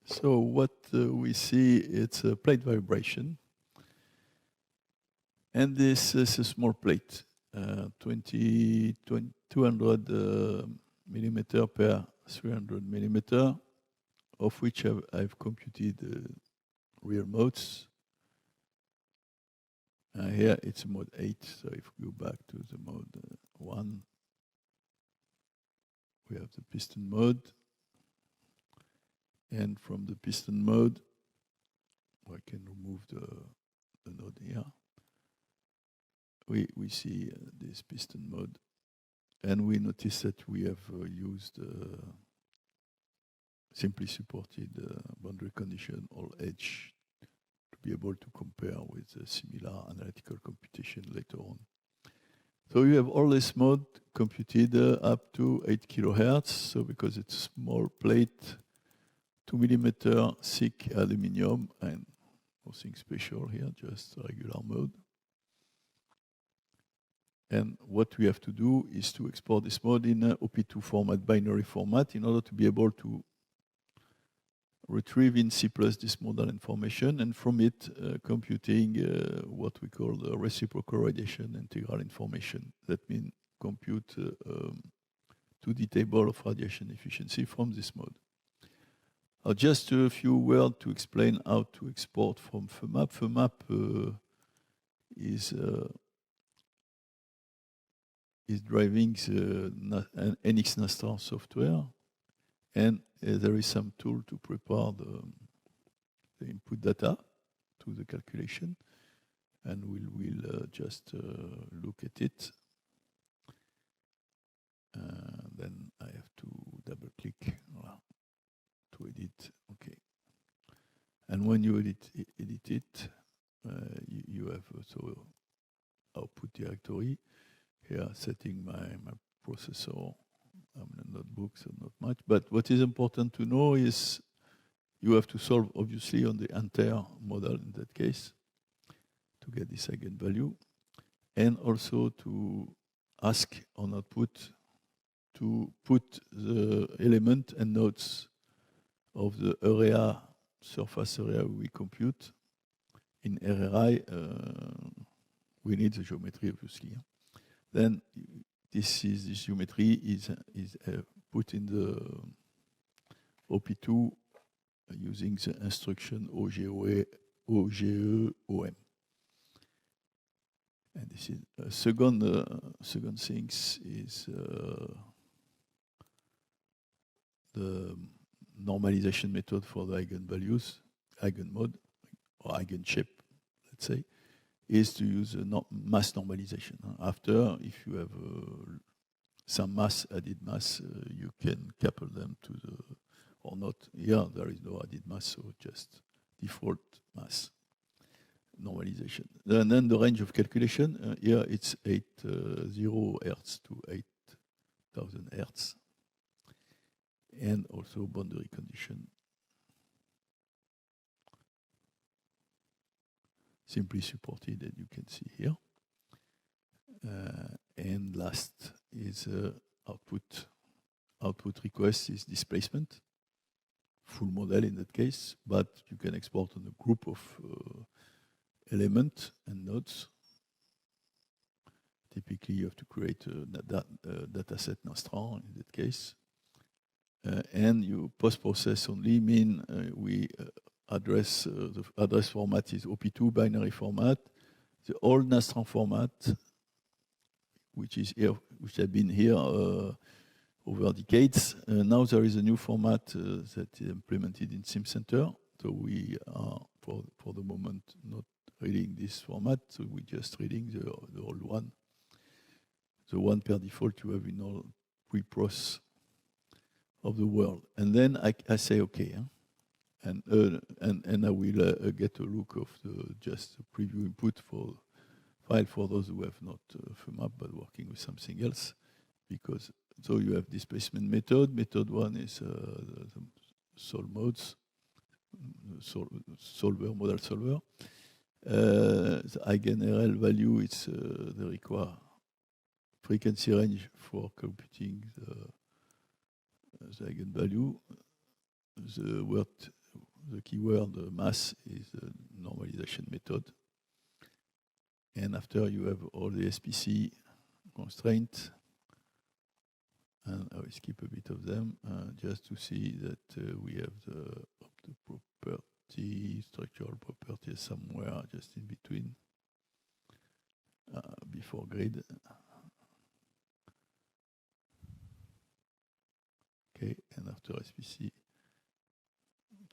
So what we see, it's a plate vibration. And this is a small plate, 200 millimeter per 300 millimeter, of which I've computed real modes. Here it's mode 8, so if we go back to the mode 1, we have the piston mode. And from the piston mode, I can remove the node here. We see this piston mode. And we notice that we have used simply supported boundary condition or edge to be able to compare with a similar analytical computation later on. So you have all this mode computed up to 8 kilohertz. So because it's a small plate, 2 millimeter thick aluminum, and nothing special here, just regular mode. And what we have to do is to export this mode in a OP2 format, binary format, in order to be able to retrieve in C+ this modal information, and from it computing what we call the reciprocal radiation integral information. That means compute 2D table of radiation efficiency from this mode. Just a few words to explain how to export from FEMAP. FEMAP is driving the NX Nastar software, and there is some tool to prepare the input data to the calculation, and we'll just look at it. Then I have to double click to edit. Okay, and when you edit it, you have also output directory. Here, setting my processor. I'm in a notebook, so not much. But what is important to know is you have to solve, obviously, on the entire model in that case to get this eigenvalue, and also to ask on output to put the element and nodes of the area, surface area we compute in RRI. We need the geometry, obviously. Then this geometry is put in the OP2 using the instruction OGE-OM. And this is second thing is the normalization method for the eigenvalues, eigenmode, or eigenshape, let's say, is to use mass normalization. After, if you have some mass, added mass, you can couple them to the, or not. Here, there is no added mass, so just default mass normalization. And then the range of calculation, here it's 80 Hertz to 8000 Hertz. And also boundary condition. Simply supported, that you can see here. And last is output. Output request is displacement. Full model in that case, but you can export on a group of elements and nodes. Typically, you have to create a dataset Nastran in that case. And you post-process only mean we address, the address format is OP2 binary format. The old Nastran format, which is here, which has been here over decades. Now there is a new format that is implemented in SimCenter. So we are, for the moment, not reading this format. So we're just reading the old one. The one per default you have in all pre-pros of the world. And then I say, okay. Huh? And I will get a look of the just preview input for file for those who have not FEMAP but working with something else. Because so you have displacement method. Method one is the solve modes, solver, modal solver. The eigenRL value is the required frequency range for computing the eigenvalue. The the keyword mass is the normalization method. And after you have all the SPC constraints, and I will skip a bit of them just to see that we have the property, structural properties somewhere just in between, before grid. Okay, and after SPC,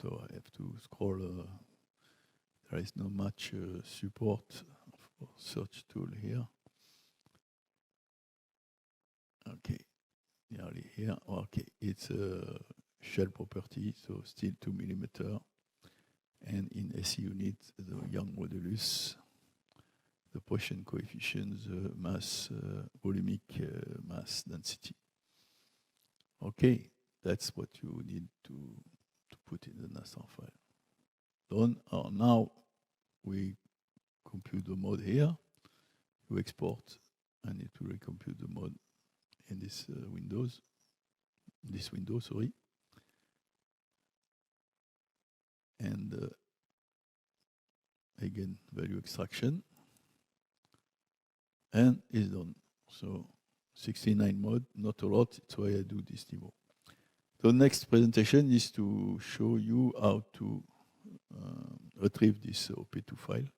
so I have to scroll. There is not much support for search tool here. Okay, nearly here. Okay, it's a shell property, so still 2 millimeter. And in SE unit, the Young modulus, the Poisson coefficient, the mass, volumic mass density. Okay, that's what you need to put in the Nastran file. Done. Now we compute the mode here. You export, and it will recompute the mode in this window, sorry. And again, value extraction, and it's done. So 69 mode, not a lot, that's why I do this demo. The next presentation is to show you how to retrieve this OP2 file.